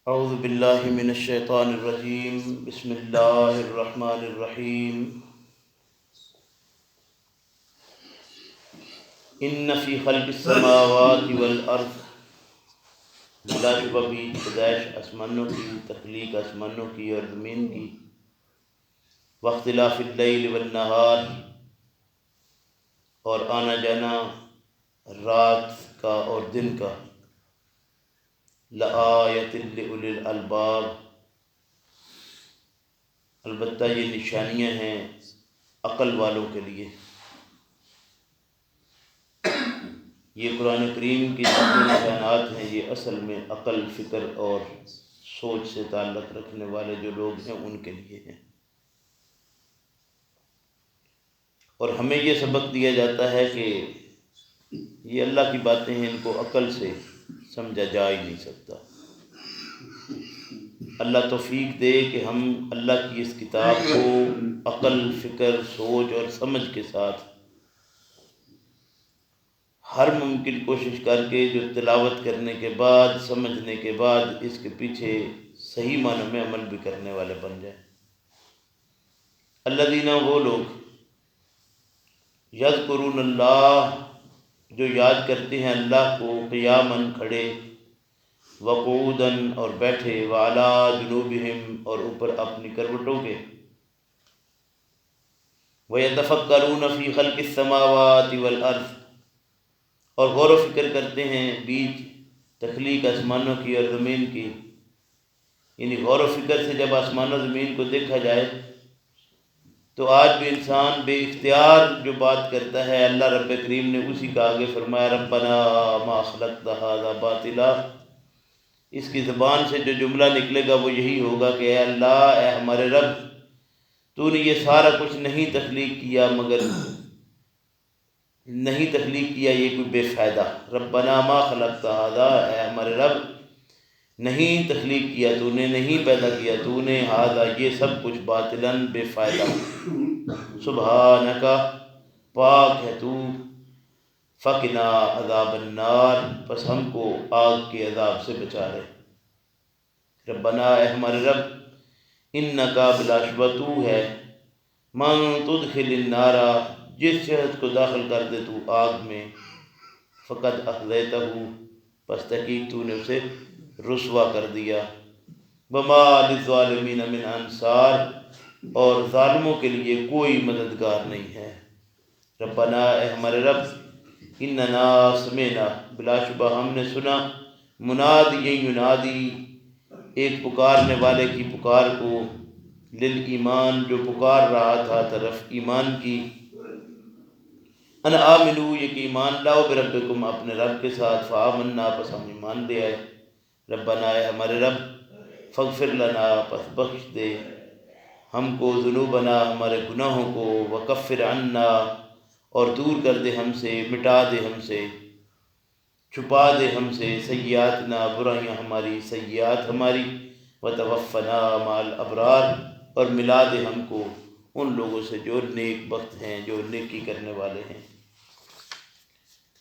اعوذ باللہ من الشیطان الرجیم، بسم اللہ الرحمن الرحیم۔ ان فی خلق السماوات والارض، بلا شبہ بھی پیدائش آسمانوں کی، تخلیق آسمانوں کی اور زمین کی، واختلاف اللیل والنہار، اور آنا جانا رات کا اور دن کا، لآیۃ لأولی الالباب، البتہ یہ نشانیاں ہیں عقل والوں کے لیے۔ یہ قرآن کریم کی جتنے نشانات ہیں یہ اصل میں عقل، فکر اور سوچ سے تعلق رکھنے والے جو لوگ ہیں ان کے لیے ہیں، اور ہمیں یہ سبق دیا جاتا ہے کہ یہ اللہ کی باتیں ہیں، ان کو عقل سے سمجھا جا ہی نہیں سکتا۔ اللہ توفیق دے کہ ہم اللہ کی اس کتاب کو عقل، فکر، سوچ اور سمجھ کے ساتھ ہر ممکن کوشش کر کے جو تلاوت کرنے کے بعد، سمجھنے کے بعد اس کے پیچھے صحیح معنی میں عمل بھی کرنے والے بن جائیں۔ الذین، وہ لوگ، یذکرون اللہ، جو یاد کرتے ہیں اللہ کو، قیاماً، کھڑے، وقعوداً، اور بیٹھے، وعلی جنوبہم، اور اوپر اپنی کروٹوں کے، ویتفکرون فی خلق السماوات والارض، اور غور و فکر کرتے ہیں بیچ تخلیق آسمانوں کی اور زمین کی۔ یعنی غور و فکر سے جب آسمان و زمین کو دیکھا جائے تو آج بھی انسان بے اختیار جو بات کرتا ہے، اللہ رب کریم نے اسی کا آگے فرمایا، ربنا ما خلقت ھذا باطلا۔ اس کی زبان سے جو جملہ نکلے گا وہ یہی ہوگا کہ اے اللہ، اے ہمارے رب، تو نے یہ سارا کچھ نہیں تخلیق کیا، مگر نہیں تخلیق کیا یہ کوئی بے فائدہ۔ ربنا ما خلقت ھذا، اے ہمارے رب، نہیں تخلیق کیا تو نے، نہیں پیدا کیا تو نے، ھذا، یہ سب کچھ، باطلاً، بے فائدہ۔ سبحانک، پاک ہے تو، فقنا عذاب النار، پس ہم کو آگ کے عذاب سے بچا لے۔ ربنا، اے ہمارے رب، انکا، بلا شبہ تو ہے، من تدخل النار، جس شخص کو داخل کر دے تو آگ میں، فقد اخزیتہ، پس تحقیق تو نے اسے رسوا کر دیا۔ وما للظالمین من انصار، اور ظالموں کے لیے کوئی مددگار نہیں ہے۔ ربنا، اے ہمارے رب، اننا سمعنا، بلا شبہ ہم نے سنا، منادی ینادی، ایک پکارنے والے کی پکار کو، للایمان، جو پکار رہا تھا طرف ایمان کی، ان آمنو، یہ کہ ایمان لاؤ، بربکم، اپنے رب کے ساتھ، فآمنا، پس ہم ایمان لے آئے۔ ربنا، اے ہمارے رب، فاغفر لنا، پس بخش دے ہم کو، ذنوبنا، ہمارے گناہوں کو، وکفر عنا، اور دور کر دے ہم سے، مٹا دے ہم سے، چھپا دے ہم سے، سیئاتنا، برائیاں ہماری، سیئات ہماری، وتوفنا مع الابرار، اور ملا دے ہم کو ان لوگوں سے جو نیک بخت ہیں، جو نیکی کرنے والے ہیں۔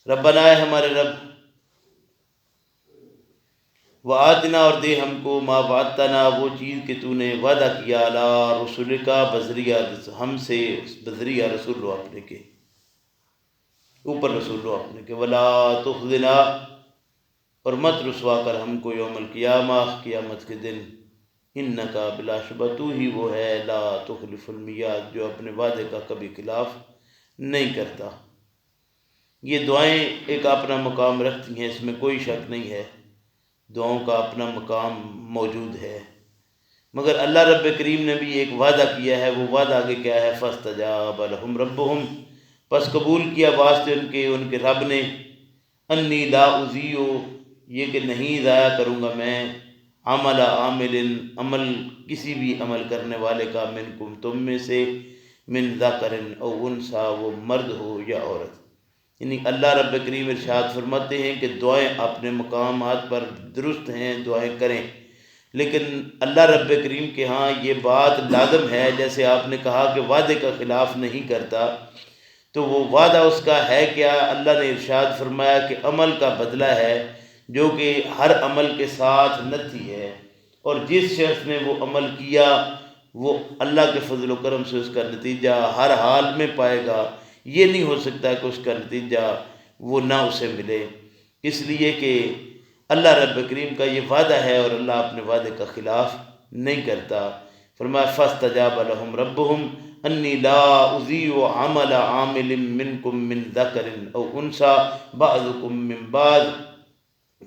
ربنا، اے ہمارے رب، وآتنا، اور دے ہم کو، ما وعدتنا، وہ چیز کہ تو نے وعدہ کیا، علی رسولک، بذریعہ ہم سے، بذریعہ رسول لو اپنے کے، اوپر رسول لو اپنے کے، ولا تخزنا، اور مت رسوا کر ہم کو، یوم القیامہ، قیامت کے دن، انکا، بلا شبہ تو ہی وہ ہے، لا تخلف المیعاد، جو اپنے وعدے کا کبھی خلاف نہیں کرتا۔ یہ دعائیں ایک اپنا مقام رکھتی ہیں، اس میں کوئی شک نہیں ہے، دعاؤں کا اپنا مقام موجود ہے، مگر اللہ رب کریم نے بھی ایک وعدہ کیا ہے، وہ وعدہ آگے کیا ہے، فاستجاب لہم ربہم، پس قبول کیا واسطے ان کے رب نے، انی لا اضیع، یہ کہ نہیں ضائع کروں گا میں، عمل عامل، عمل کسی بھی عمل کرنے والے کا، منکم، تم میں سے، من ذکر او انثی، وہ مرد ہو یا عورت۔ یعنی اللہ رب کریم ارشاد فرماتے ہیں کہ دعائیں اپنے مقامات پر درست ہیں، دعائیں کریں، لیکن اللہ رب کریم کے ہاں یہ بات لازم ہے، جیسے آپ نے کہا کہ وعدے کا خلاف نہیں کرتا، تو وہ وعدہ اس کا ہے کیا؟ اللہ نے ارشاد فرمایا کہ عمل کا بدلہ ہے، جو کہ ہر عمل کے ساتھ نتھی ہے، اور جس شخص نے وہ عمل کیا وہ اللہ کے فضل و کرم سے اس کا نتیجہ ہر حال میں پائے گا۔ یہ نہیں ہو سکتا کہ اس کا نتیجہ وہ نہ اسے ملے، اس لیے کہ اللہ رب کریم کا یہ وعدہ ہے اور اللہ اپنے وعدے کا خلاف نہیں کرتا۔ فرمایا فاستجاب لهم ربهم انی لا اضیع عمل عامل منکم من ذکر او انثی بعضکم من بعض،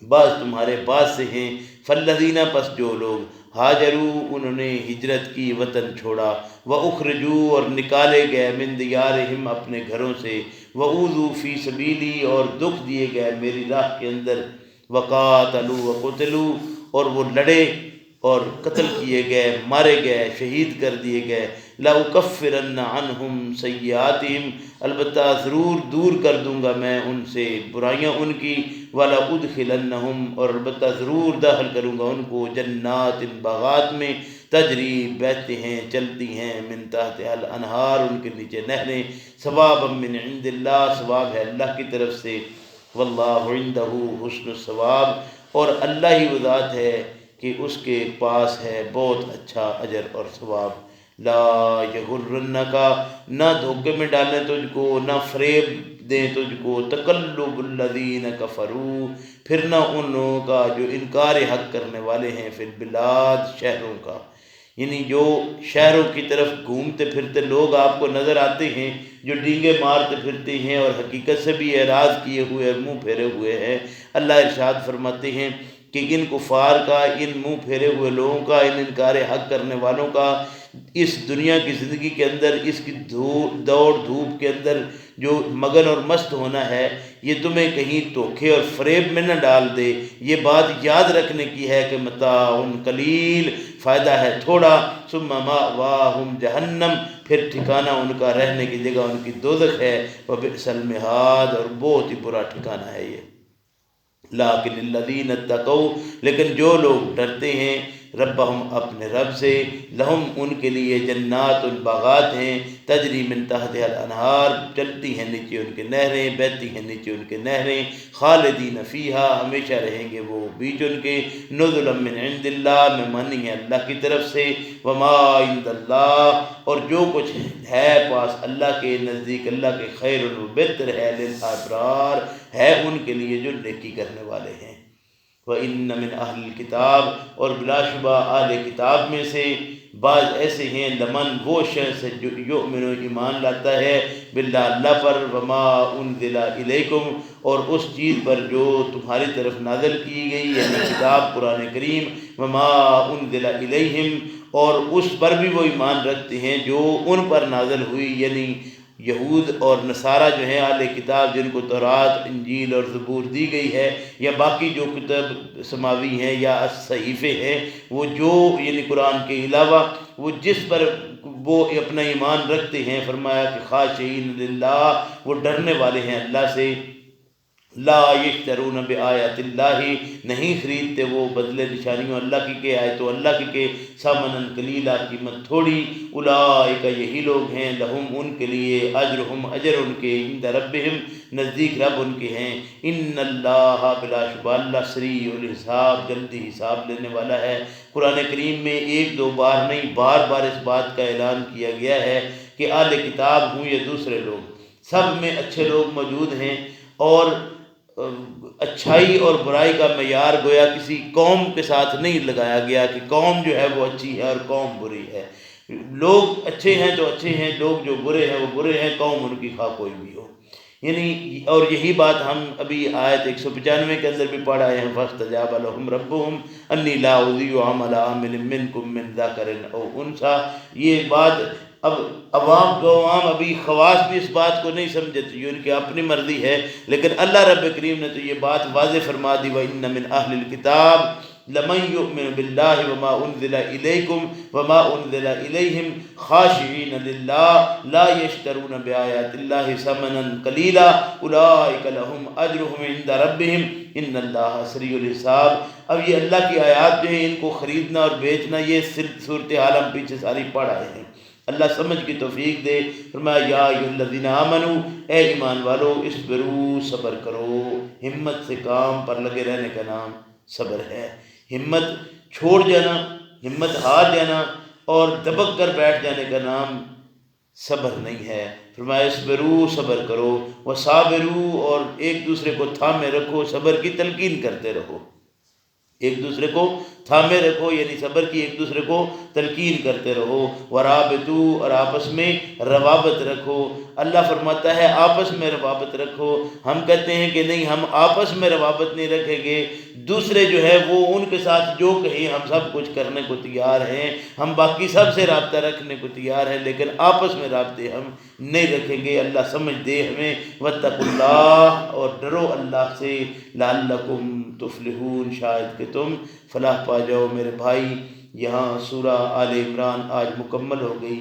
بعض تمہارے بعض سے ہیں، فالذین پس جو لوگ ہاجروا انہوں نے ہجرت کی، وطن چھوڑا، واخرجوا اور نکالے گئے، من دیارہم اپنے گھروں سے، واوذوا فی سبیلی اور دکھ دیے گئے میری راہ کے اندر، وقاتلوا وقتلوا اور وہ لڑے اور قتل کیے گئے، مارے گئے، شہید کر دیے گئے، لَأُكَفِّرَنَّ عَنْهُمْ سَيِّئَاتِهِمْ البتہ ضرور دور کر دوں گا میں ان سے برائیاں ان کی، وَلَأُدْخِلَنَّهُمْ اور البتہ ضرور داخل کروں گا ان کو، جنات باغات میں، تجری بہتی ہیں چلتی ہیں، من تحتها الانہار ان کے نیچے نہریں، ثوابا من عند اللہ ثواب ہے اللہ کی طرف سے، واللہ عندہ حسن الثواب اور اللہ ہی وہ ذات ہے کہ اس کے پاس ہے بہت اچھا اجر اور ثواب۔ لا یغرنک نہ دھوکے میں ڈالیں تجھ کو، نہ فریب دیں تجھ کو، تقلب الذین کفروا پھرنا ان لوگوں کا جو انکار حق کرنے والے ہیں، فی البلاد شہروں کا، یعنی جو شہروں کی طرف گھومتے پھرتے لوگ آپ کو نظر آتے ہیں جو ڈینگے مارتے پھرتے ہیں اور حقیقت سے بھی اعراض کیے ہوئے اور منہ پھیرے ہوئے ہیں، اللہ ارشاد فرماتے ہیں کہ ان کفار کا، ان منہ پھیرے ہوئے لوگوں کا، ان انکار حق کرنے والوں کا اس دنیا کی زندگی کے اندر، اس کی دوڑ دھوپ کے اندر جو مگن اور مست ہونا ہے، یہ تمہیں کہیں دھوکے اور فریب میں نہ ڈال دے۔ یہ بات یاد رکھنے کی ہے کہ متاع قلیل فائدہ ہے تھوڑا، ثم مأواہم جہنم پھر ٹھکانہ ان کا رہنے کی جگہ ان کی دوزخ ہے، وبئس المہاد اور بہت ہی برا ٹھکانہ ہے یہ۔ لیکن الذین اتقوا لیکن جو لوگ ڈرتے ہیں ربہم اپنے رب سے، لہم ان کے لیے جنات باغات ہیں، تجری من تحتها الانہار چلتی ہیں نیچے ان کے نہریں، بہتی ہیں نیچے ان کے نہریں، خالدین فیہا ہمیشہ رہیں گے وہ بیچ ان کے، نزلا من عند اللہ مہمانی ہے اللہ کی طرف سے، وما عند اللہ اور جو کچھ ہے پاس اللہ کے نزدیک اللہ کے، خیر و بہتر ہے، للابرار ہے ان کے لیے جو نیکی کرنے والے ہیں۔ وَإِنَّ مِنْ أَهْلِ الْكِتَابِ اور بلا شبہ اہل کتاب میں سے بعض ایسے ہیں، لمن وہ شخص جو یؤمن ایمان لاتا ہے، باللہ اللہ پر، وما انزل الیکم اور اس چیز پر جو تمہاری طرف نازل کی گئی یعنی کتاب قرآن کریم، وما انزل الیہم اور اس پر بھی وہ ایمان رکھتے ہیں جو ان پر نازل ہوئی، یعنی یہود اور نصارہ جو ہیں اہل کتاب جن کو تورات انجیل اور زبور دی گئی ہے، یا باقی جو کتب سماوی ہیں یا صحیفے ہیں، وہ جو یعنی قرآن کے علاوہ وہ جس پر وہ اپنا ایمان رکھتے ہیں، فرمایا کہ خاشعین للہ وہ ڈرنے والے ہیں اللہ سے، لا یشترون بآیات اللہ نہیں خریدتے وہ بدلے نشانیوں اللہ کی کہ آیتوں اللہ کی کہ ثمنا قلیلا قیمت تھوڑی، اولئک یہی لوگ ہیں، لہم ان کے لیے اجرہم اجر ان کے، عند ربہم نزدیک رب ان کے ہیں، ان اللہ بلا شبہ اللہ سریع الحساب جلدی حساب لینے والا ہے۔ قرآن کریم میں ایک دو بار نہیں بار بار اس بات کا اعلان کیا گیا ہے کہ اہل کتاب ہوں یا دوسرے لوگ سب میں اچھے لوگ موجود ہیں، اور اچھائی اور برائی کا معیار گویا کسی قوم کے ساتھ نہیں لگایا گیا کہ قوم جو ہے وہ اچھی ہے اور قوم بری ہے، لوگ اچھے ہیں تو اچھے ہیں، لوگ جو برے ہیں وہ برے ہیں، قوم ان کی خواہ کوئی بھی ہو، یعنی اور یہی بات ہم ابھی آیت 195 کے اندر بھی پڑھ آئے ہیں، فاستجاب لهم ربهم انی لا اضیع عمل عامل منکم من ذکر او انثی، یہ بات اب عوام ابھی خواص بھی اس بات کو نہیں سمجھتے، یہ ان کی اپنی مرضی ہے، لیکن اللہ رب کریم نے تو یہ بات واضح فرما دی، وَإِنَّ مِنْ أَهْلِ الْكِتَابِ لَمَنْ يُؤْمِنُ بِاللَّهِ وَمَا أُنزِلَ إِلَيْكُمْ وَمَا أُنزِلَ إِلَيْهِمْ خَاشِعِينَ لِلَّهِ لَا يَشْتَرُونَ بِآيَاتِ اللَّهِ ثَمَنًا قَلِيلًا أُولَئِكَ لَهُمْ أَجْرُهُمْ عِندَ رَبِّهِمْ إِنَّ اللَّهَ سَرِيعُ الْحِسَابِ۔ اب یہ اللہ کی آیات جو ہیں ان کو خریدنا اور بیچنا یہ صورتحال ہم پیچھے ساری پڑھ آئے ہیں، اللہ سمجھ کی توفیق دے۔ فرمایا یا ایھا الذین آمنوا اے ایمان والو، اصبروا صبر کرو، ہمت سے کام پر لگے رہنے کا نام صبر ہے، ہمت چھوڑ جانا، ہمت ہار جانا اور دبک کر بیٹھ جانے کا نام صبر نہیں ہے۔ فرمایا اصبروا، صبر کرو، وصابروا، اور ایک دوسرے کو تھامے رکھو، صبر کی تلقین کرتے رہو، ایک دوسرے کو تھامے رکھو، یعنی صبر کی ایک دوسرے کو تلقین کرتے رہو، ورابطو، اور آپس میں روابط رکھو۔ اللہ فرماتا ہے آپس میں روابط رکھو، ہم کہتے ہیں کہ نہیں ہم آپس میں روابط نہیں رکھیں گے، دوسرے جو ہے وہ ان کے ساتھ جو کہیں ہم سب کچھ کرنے کو تیار ہیں، ہم باقی سب سے رابطہ رکھنے کو تیار ہیں، لیکن آپس میں رابطے ہم نہیں رکھیں گے۔ اللہ سمجھ دے ہمیں۔ واتقوا اللہ، اور ڈرو اللہ سے، لعلکم تفلحون، شاید کہ تم فلاح پا جاؤ۔ میرے بھائی، یہاں سورہ آل عمران آج مکمل ہو گئی،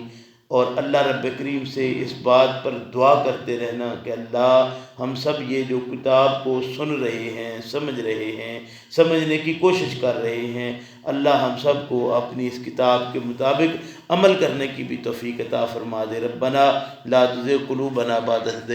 اور اللہ رب کریم سے اس بات پر دعا کرتے رہنا کہ اللہ ہم سب یہ جو کتاب کو سن رہے ہیں، سمجھ رہے ہیں، سمجھنے کی کوشش کر رہے ہیں، اللہ ہم سب کو اپنی اس کتاب کے مطابق عمل کرنے کی بھی توفیق عطا فرما دے۔ ربنا لا تزغ قلوبنا بعد إذ